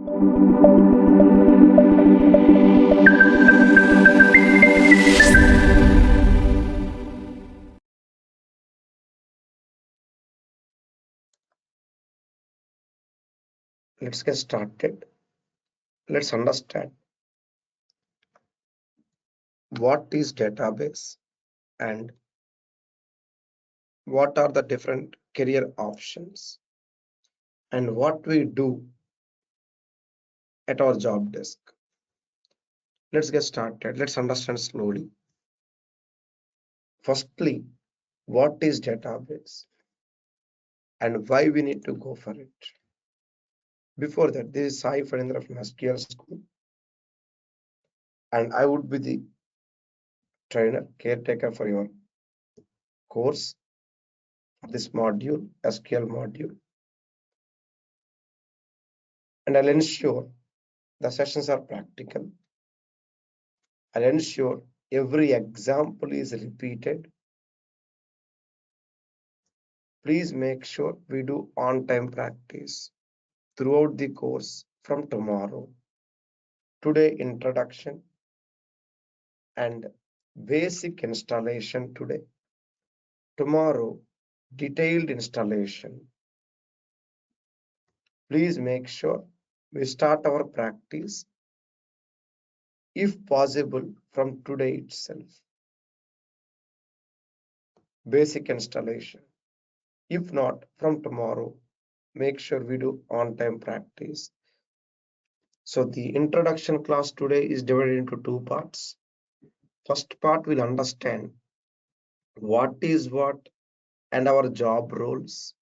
Let's get started. Let's understand what is database and what are the different career options and what we do at our job desk. Let's get started. Let's understand slowly. Firstly, what is database and why we need to go for it. Before that, this is Sai Farindra from SQL School, and I would be the trainer, caretaker for your course for this module, SQL module. And I'll ensure the sessions are practical. I'll ensure every example is repeated. Please make sure we do on-time practice throughout the course from tomorrow. Today, introduction and basic installation today. Tomorrow, detailed installation. Please make sure we start our practice, if possible, from today itself. Basic installation. If not, from tomorrow, make sure we do on-time practice. So the introduction class today is divided into two parts. First part will understand what is what and our job roles.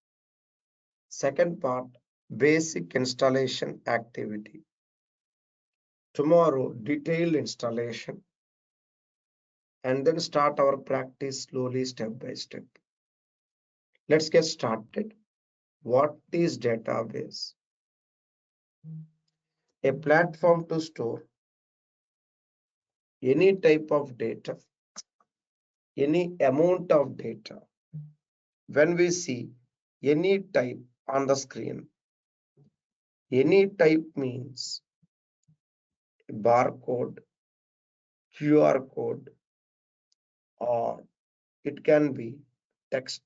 Second part, basic installation activity. Tomorrow, detailed installation, and then start our practice slowly, step by step. Let's get started. What is database? A platform to store any type of data, any amount of data. When we see any type on the screen, any type means barcode, QR code, or it can be text,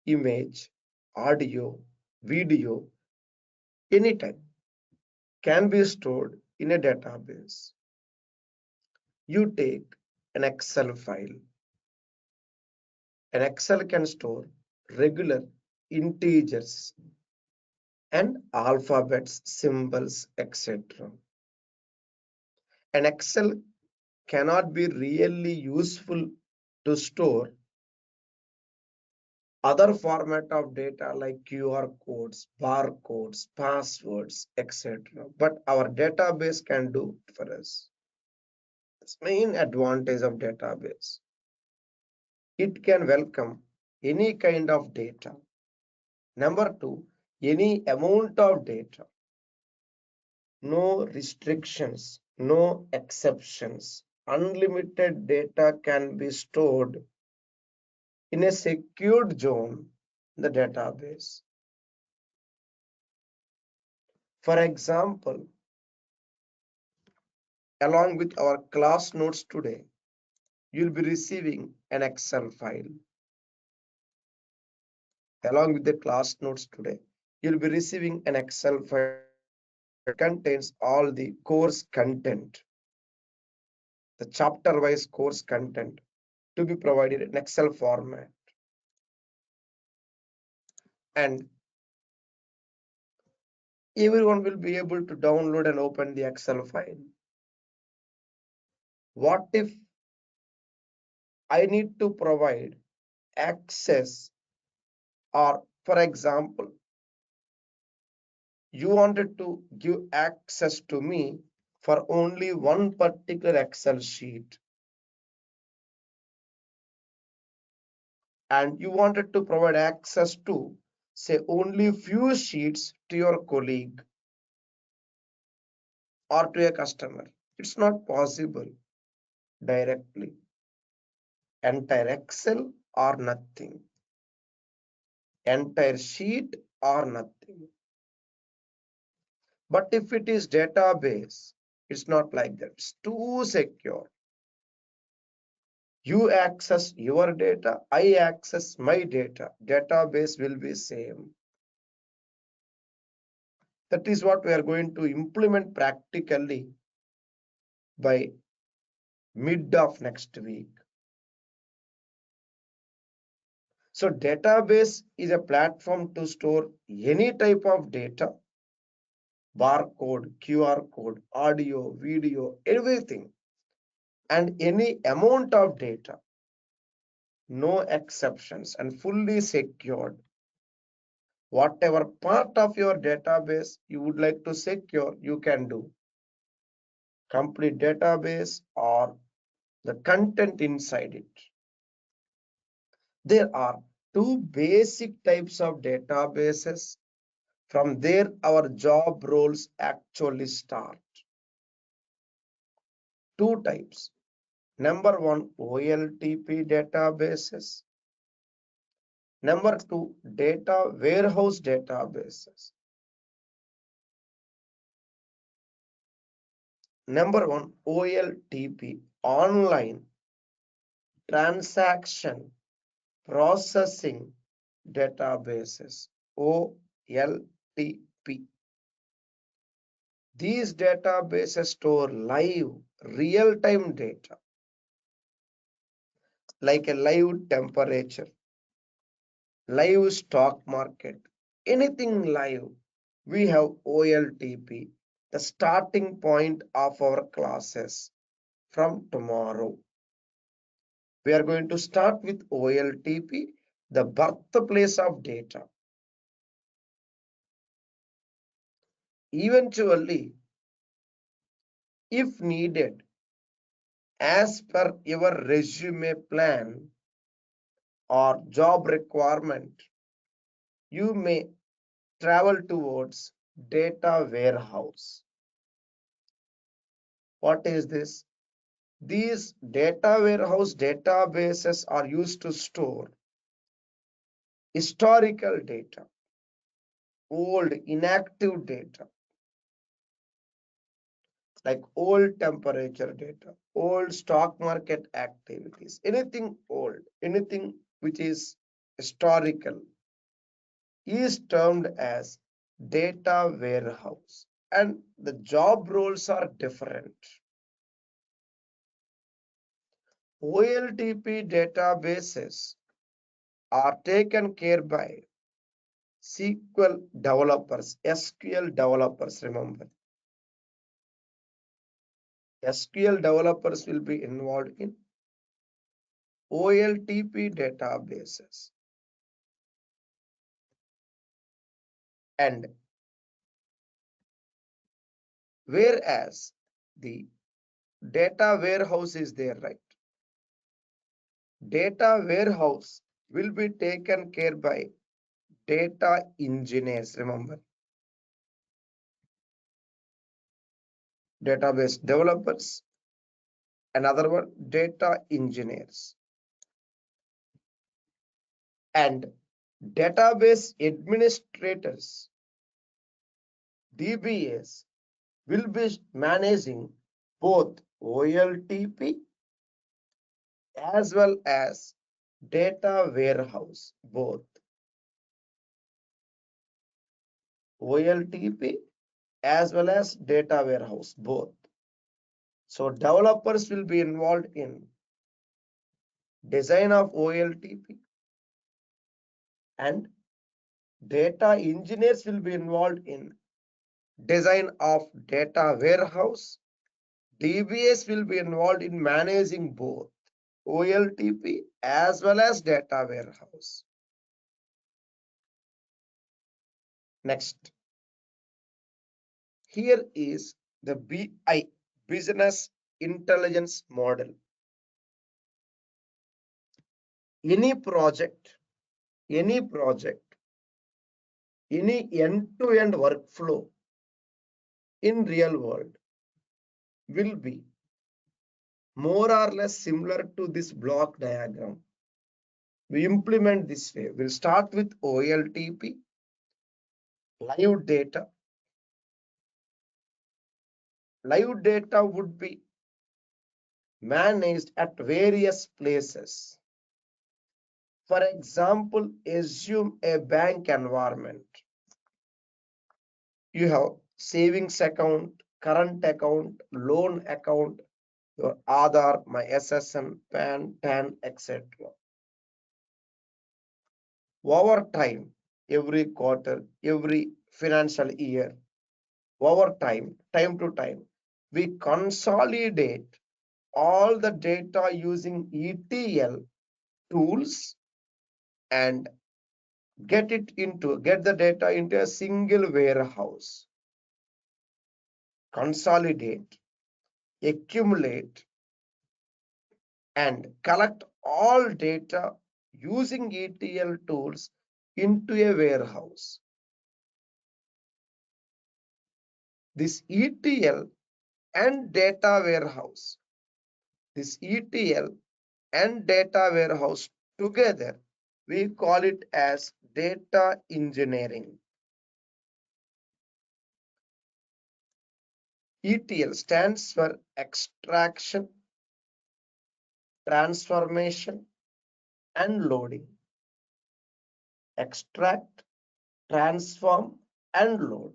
image, audio, video, any type can be stored in a database. You take an Excel file. An Excel can store regular integers and alphabets, symbols, etc. An Excel cannot be really useful to store other format of data like QR codes, barcodes, passwords, etc. But our database can do for us. That's the main advantage of database. It can welcome any kind of data. Number two, any amount of data. No restrictions, no exceptions. Unlimited data can be stored in a secured zone in the database. For example, along with our class notes today, you'll be receiving an Excel file. Along with the class notes today, you'll be receiving an Excel file that contains all the course content, the chapter-wise course content to be provided in Excel format. And everyone will be able to download and open the Excel file. What if I need to provide access, or for example, you wanted to give access to me for only one particular Excel sheet, and you wanted to provide access to, say, only few sheets to your colleague or to a customer. It's not possible directly. Entire Excel or nothing. Entire sheet or nothing. But if it is database, it's not like that. It's too secure. You access your data, I access my data. Database will be same. That is what we are going to implement practically by mid of next week. So database is a platform to store any type of data, barcode, QR code, audio, video, everything, and any amount of data, no exceptions, and fully secured. Whatever part of your database you would like to secure, you can do. Complete database or the content inside it. There are two basic types of databases. From there, our job roles actually start. Two types. Number one, OLTP databases. Number two, data warehouse databases. Number one, OLTP, online transaction processing databases, OLTP. These databases store live, real-time data, like a live temperature, live stock market, anything live. We have OLTP, the starting point of our classes from tomorrow. We are going to start with OLTP, the birthplace of data. Eventually, if needed, as per your resume plan or job requirement, you may travel towards data warehouse. What is this? These data warehouse databases are used to store historical data, old inactive data, like old temperature data, old stock market activities, anything old, anything which is historical is termed as data warehouse, and the job roles are different. OLTP databases are taken care by SQL developers, SQL developers, remember. SQL developers will be involved in OLTP databases. And whereas the data warehouse is there, right? Data warehouse will be taken care by data engineers, remember. Database developers, another one, data engineers. And database administrators, DBAs, will be managing both OLTP as well as data warehouse, both OLTP as well as data warehouse, both. So developers will be involved in design of OLTP, and data engineers will be involved in design of data warehouse. DBAs will be involved in managing both OLTP as well as data warehouse. Next, here is the BI, business intelligence model. Any project, any end-to-end workflow in real world will be more or less similar to this block diagram. We implement this way. We'll start with OLTP, live data, live data would be managed at various places. For example, assume a bank environment. You have savings account, current account, loan account, your Aadhaar, my SSN, PAN, TAN, etc. Over time, every quarter, every financial year, over time to time, we consolidate all the data using ETL tools and get the data into a single warehouse. Consolidate, accumulate, and collect all data using ETL tools into a warehouse. This ETL and data warehouse, this ETL and data warehouse together, we call it as data engineering. ETL stands for extraction, transformation, and loading. Extract, transform, and load.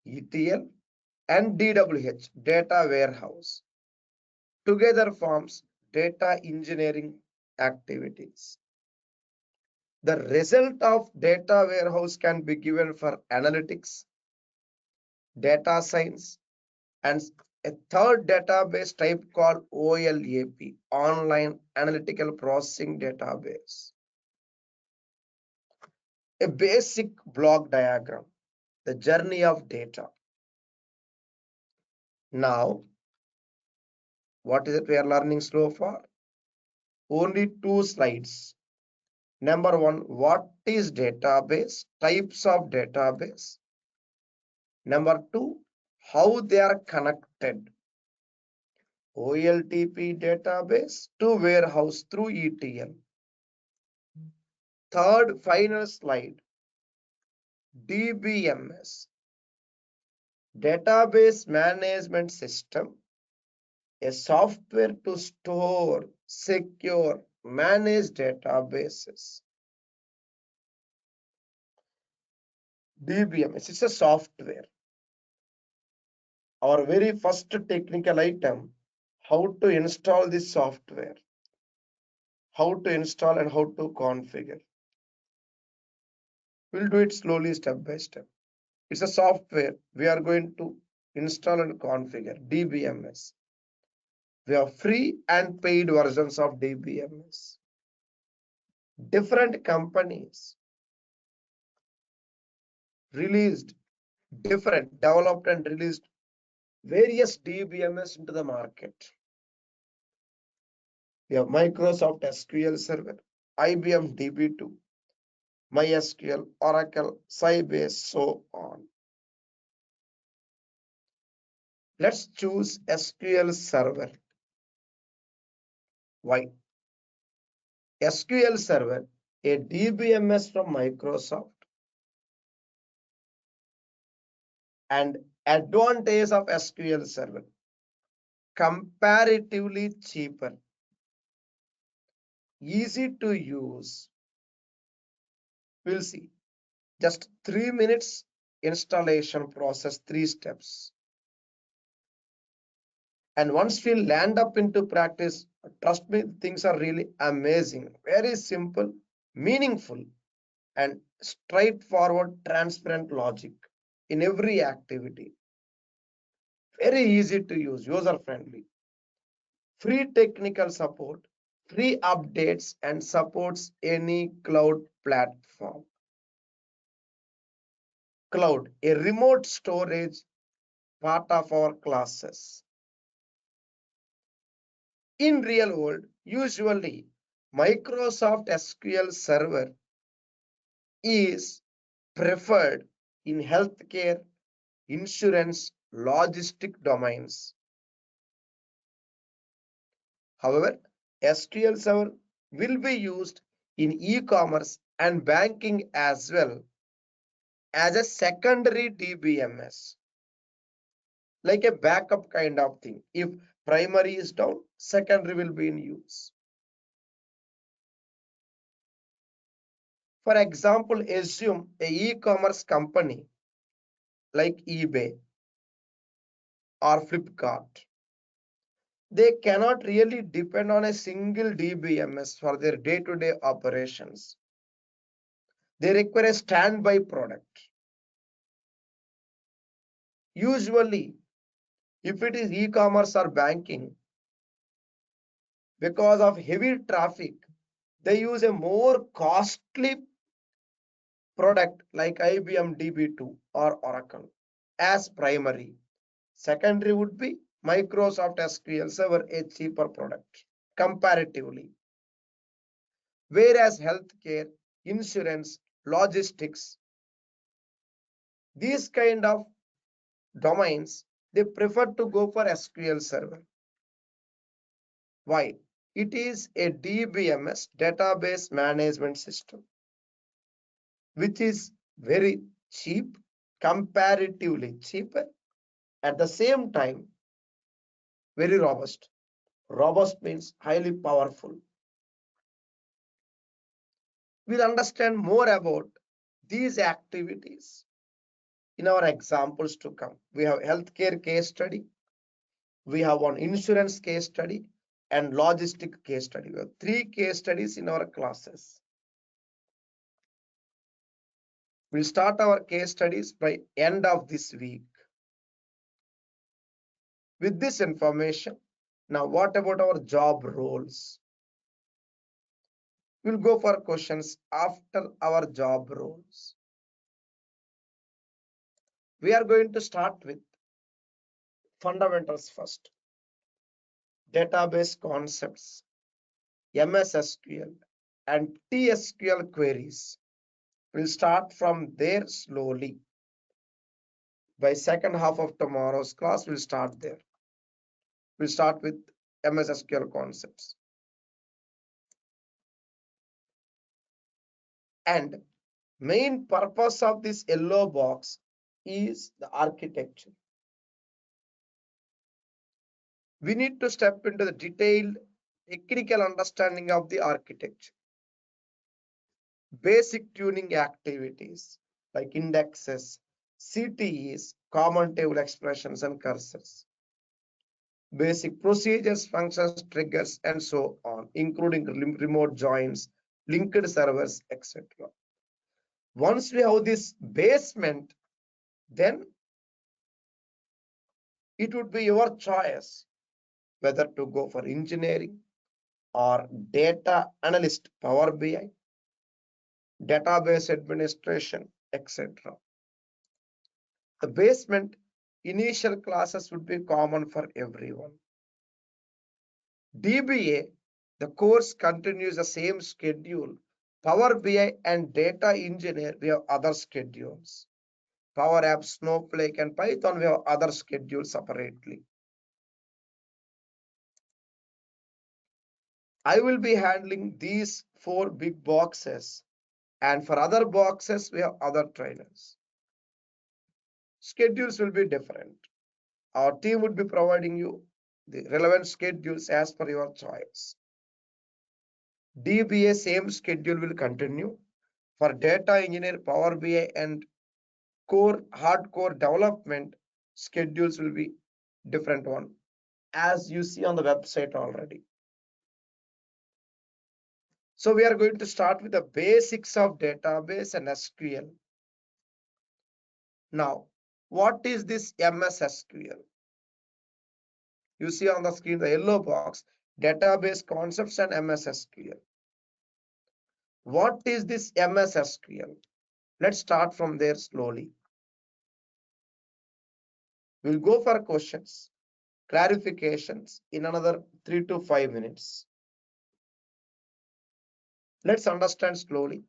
ETL and DWH, data warehouse, together forms data engineering activities. The result of data warehouse can be given for analytics, data science, and a third database type called OLAP, Online Analytical Processing Database. A basic block diagram, the journey of data. Now, what is it we are learning so far? Only 2 slides. Number 1, what is database? Types of database. Number 2, how they are connected. OLTP database to warehouse through ETL. Third, final slide. DBMS, Database Management System, a software to store, secure, manage databases. DBMS is a software. Our very first technical item, how to install this software, how to install and how to configure. We'll do it slowly, step by step. It's a software we are going to install and configure, DBMS. We have free and paid versions of DBMS. Different companies released developed and released various DBMS into the market. We have Microsoft SQL Server, IBM DB2, MySQL, Oracle, Sybase, so on. Let's choose SQL Server. Why? SQL Server, a DBMS from Microsoft, and advantage of SQL Server, comparatively cheaper, easy to use. We'll see. Just 3 minutes installation process, 3 steps. And once we land up into practice, trust me, things are really amazing. Very simple, meaningful, and straightforward, transparent logic in every activity. Very easy to use, user friendly. Free technical support, free updates, and supports any cloud platform. Cloud, a remote storage, part of our classes. In real world, usually Microsoft SQL Server is preferred in healthcare, insurance, logistic domains. However, SQL Server will be used in e-commerce and banking as well as a secondary DBMS. like a backup kind of thing. If primary is down, secondary will be in use. For example, assume a e-commerce company like eBay or Flipkart. They cannot really depend on a single DBMS for their day-to-day operations. They require a standby product. Usually, if it is e-commerce or banking, because of heavy traffic, they use a more costly product like IBM DB2 or Oracle as primary. Secondary would be Microsoft SQL Server, a cheaper product comparatively. Whereas healthcare, insurance, logistics, these kind of domains, they prefer to go for SQL Server. Why? It is a DBMS, database management system, which is very cheap, comparatively cheaper, at the same time very robust. Robust means highly powerful. We'll understand more about these activities in our examples to come. We have healthcare case study, we have one insurance case study, and logistic case study. We have 3 case studies in our classes. We'll start our case studies by end of this week. With this information, now what about our job roles? We'll go for questions after our job roles. We are going to start with fundamentals first. Database concepts, MS SQL, and TSQL queries. We'll start from there slowly. By second half of tomorrow's class, we'll start there. We'll start with MS SQL concepts. And main purpose of this yellow box is the architecture. We need to step into the detailed technical understanding of the architecture. Basic tuning activities like indexes, CTEs, common table expressions, and cursors. Basic procedures, functions, triggers, and so on, including remote joins, linked servers, etc. Once we have this basement, then it would be your choice whether to go for engineering or data analyst, Power BI, database administration, etc. The basement initial classes would be common for everyone. DBA, the course continues the same schedule. Power BI and data engineer, we have other schedules. Power Apps, Snowflake, and Python, we have other schedules separately. I will be handling these 4 big boxes, and for other boxes, we have other trainers. Schedules will be different. Our team would be providing you the relevant schedules as per your choice. DBA, same schedule will continue. For data engineer, Power BI, and core hardcore development, schedules will be different one, as you see on the website already. So we are going to start with the basics of database and SQL. Now, what is this MS SQL? You see on the screen the yellow box, database concepts and MS SQL. What is this MS SQL? Let's start from there slowly. We'll go for questions, clarifications in another 3 to 5 minutes. Let's understand slowly.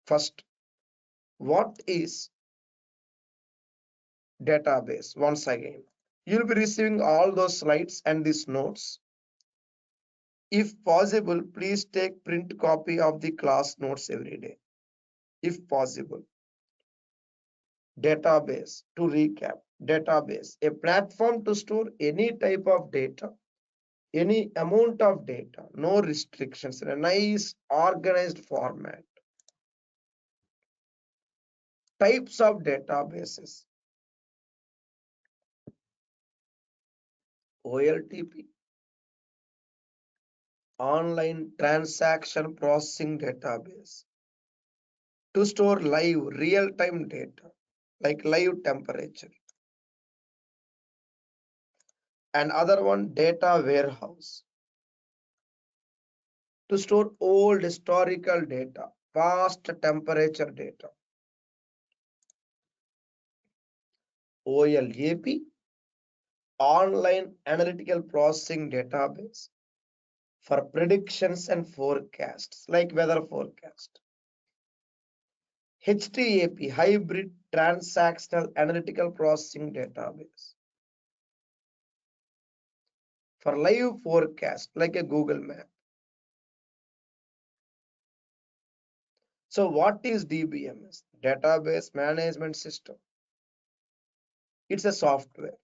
First, what is database? Once again, you'll be receiving all those slides and these notes. If possible, please take print copy of the class notes every day. If possible. Database, to recap, database, a platform to store any type of data, any amount of data, no restrictions, in a nice organized format. Types of databases: OLTP, online transaction processing database, to store live real-time data like live temperature. And other one, data warehouse, to store old historical data, past temperature data. OLAP, online analytical processing database for predictions and forecasts like weather forecast. HTAP, hybrid transactional analytical processing database for live forecast like a Google map. So what is DBMS? Database Management System. It's a software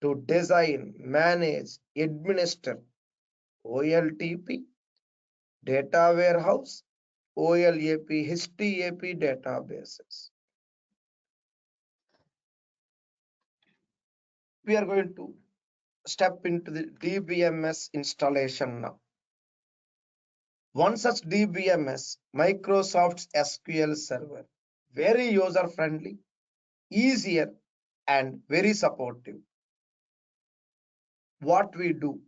to design, manage, administer OLTP, data warehouse, OLAP, HTAP databases. We are going to step into the DBMS installation now. One such DBMS, Microsoft's SQL Server, very user-friendly, easier, and very supportive. What we do: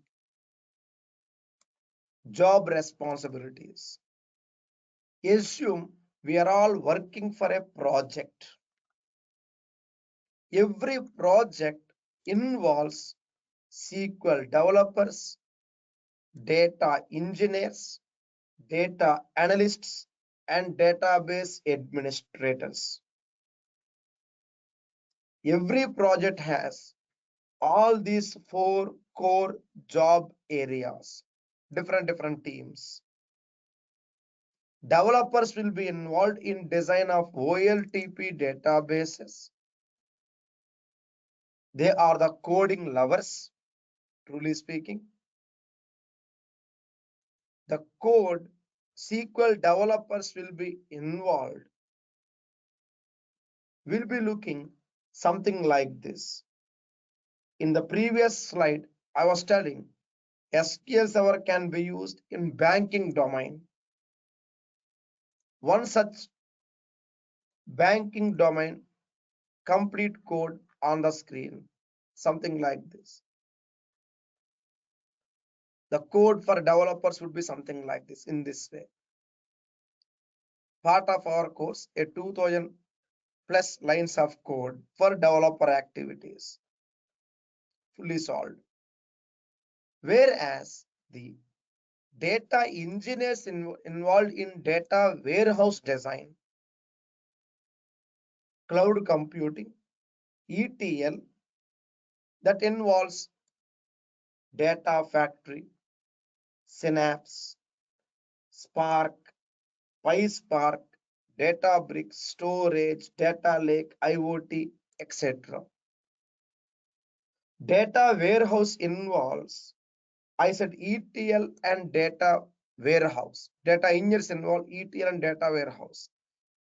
job responsibilities. Assume we are all working for a project. Every project involves SQL developers, data engineers, data analysts, and database administrators. Every project has all these 4 core job areas, different teams. Developers will be involved in design of OLTP databases. They are the coding lovers, truly speaking. The code SQL developers will be involved, will be looking something like this. In the previous slide, I was telling SQL Server can be used in banking domain. One such banking domain complete code on the screen, something like this. The code for developers would be something like this, in this way. Part of our course, a 2000 plus lines of code for developer activities, fully solved. Whereas the data engineers involved in data warehouse design, cloud computing, ETL, that involves data factory, Synapse, Spark, PySpark, Databricks, storage, data lake, IoT, etc. Data warehouse involves, I said, ETL and data warehouse. Data engineers involve ETL and data warehouse,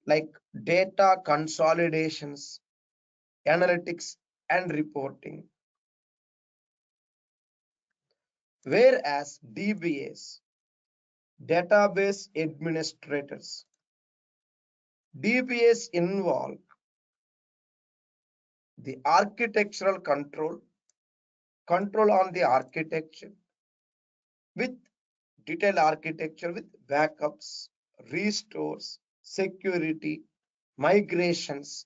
like data consolidations, analytics, and reporting. Whereas DBAs, database administrators, DBAs involve the architectural control on the architecture, with detailed architecture with backups, restores, security, migrations,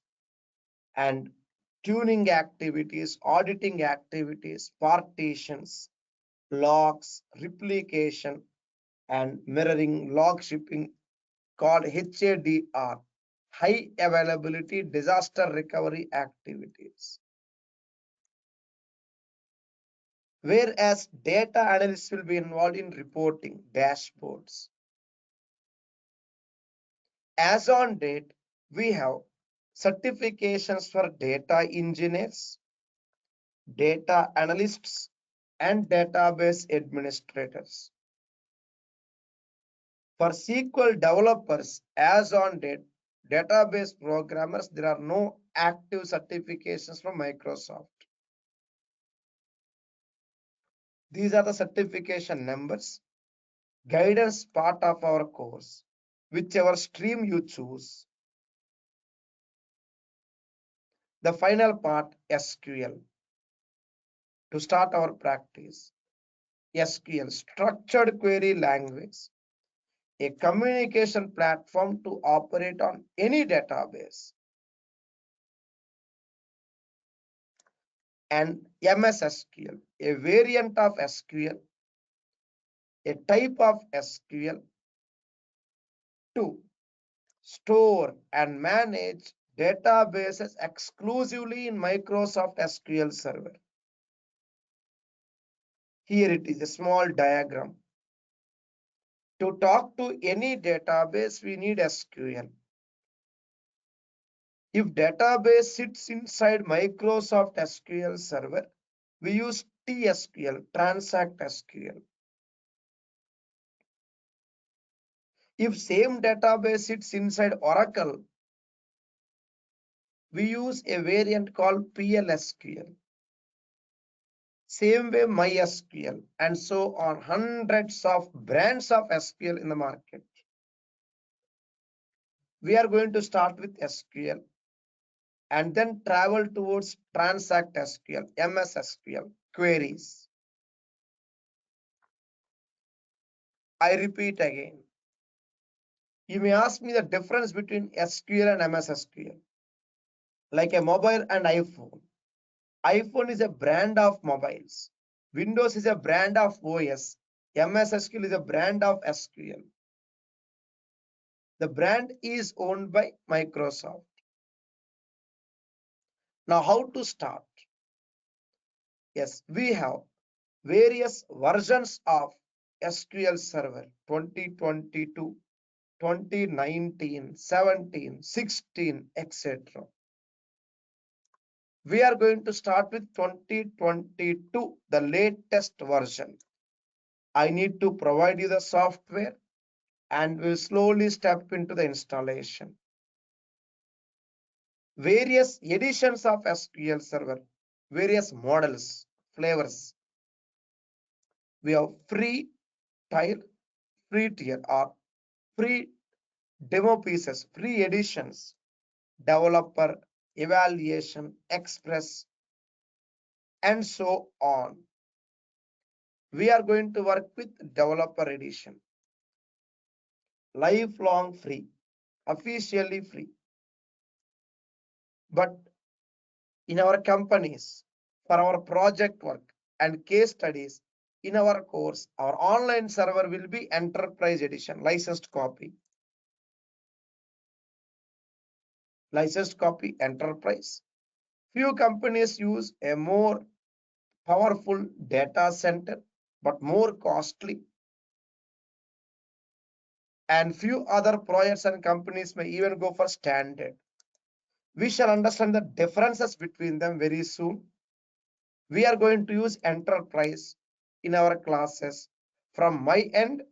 and tuning activities, auditing activities, partitions, logs, replication, and mirroring log shipping, called HADR, high availability disaster recovery activities. Whereas data analysts will be involved in reporting, dashboards. As on date, we have certifications for data engineers, data analysts, and database administrators. For SQL developers, as on date, database programmers, there are no active certifications from Microsoft. These are the certification numbers. Guidance part of our course, whichever stream you choose. The final part, SQL. To start our practice, SQL, structured query language, a communication platform to operate on any database. And MS SQL, a variant of SQL, a type of SQL to store and manage databases exclusively in Microsoft SQL Server. Here it is a small diagram. To talk to any database, we need SQL. If database sits inside Microsoft SQL Server, we use TSQL, Transact SQL. If same database sits inside Oracle, we use a variant called PLSQL. Same way MySQL, and so on, hundreds of brands of SQL in the market. We are going to start with SQL and then travel towards Transact SQL, MS SQL, queries. I repeat again. You may ask me the difference between SQL and MS SQL. Like a mobile and iPhone. iPhone is a brand of mobiles. Windows is a brand of OS. MS SQL is a brand of SQL. The brand is owned by Microsoft. Now, how to start? Yes, we have various versions of SQL Server 2022, 2019, 17, 16, etc. We are going to start with 2022, the latest version. I need to provide you the software and we'll slowly step into the installation. Various editions of SQL Server, various models, flavors. We have free tier, free tier or free demo pieces, free editions, developer, evaluation, express, and so on. We are going to work with developer edition. Lifelong free, officially free. But in our companies, for our project work and case studies, in our course, our online server will be enterprise edition, licensed copy. Licensed copy enterprise. Few companies use a more powerful data center, but more costly. And few other projects and companies may even go for standard. We shall understand the differences between them very soon. We are going to use enterprise in our classes. From my end,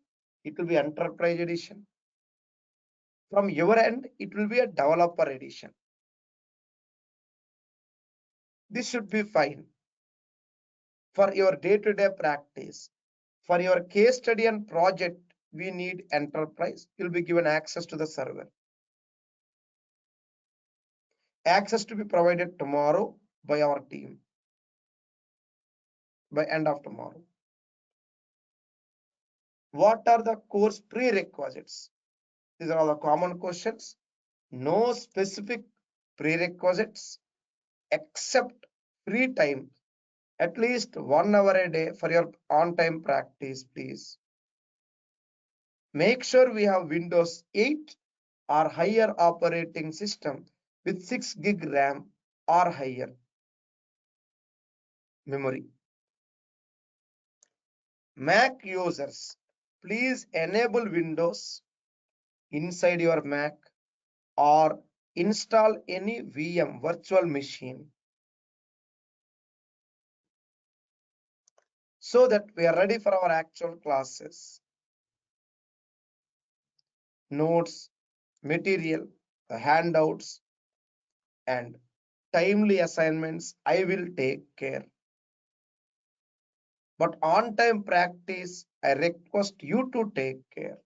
it will be enterprise edition. From your end, it will be a developer edition. This should be fine for your day-to-day practice. For your case study and project, we need enterprise. You'll be given access to the server. Access to be provided tomorrow by our team, by end of tomorrow. What are the course prerequisites? These are all the common questions. No specific prerequisites except free time, at least 1 hour a day for your on-time practice, please. Make sure we have Windows 8 or higher operating system with 6 gig RAM or higher memory. Mac users, please enable Windows inside your Mac or install any VM virtual machine so that we are ready for our actual classes. Notes, material, the handouts, and timely assignments I will take care. But on-time practice, I request you to take care.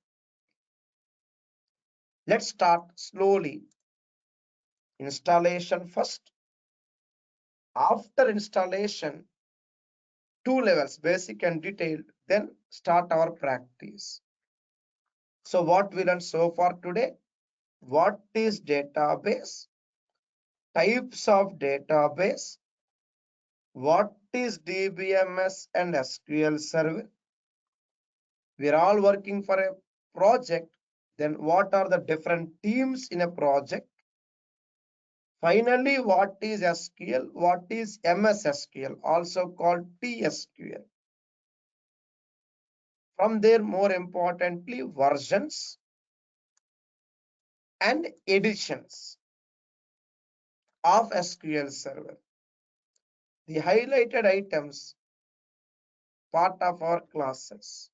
Let's start slowly. Installation first. After installation, two levels, basic and detailed, then start our practice. So what we learned so far today? What is database? Types of database? What is DBMS and SQL Server? We are all working for a project. Then what are the different teams in a project? Finally, what is SQL? What is MS SQL, also called TSQL? From there, more importantly, versions and editions of SQL Server. The highlighted items, part of our classes.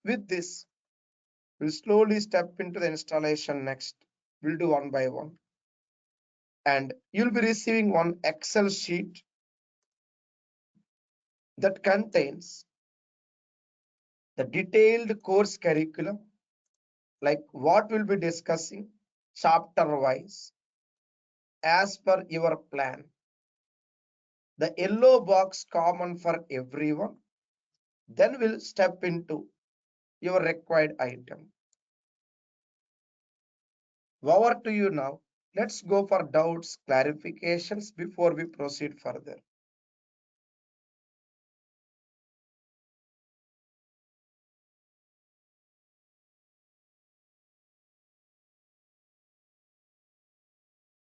With this, we'll slowly step into the installation next. We'll do one by one. And you'll be receiving one Excel sheet that contains the detailed course curriculum, like what we'll be discussing chapter wise as per your plan. The yellow box common for everyone. Then we'll step into your required item. Over to you now. Let's go for doubts, clarifications before we proceed further.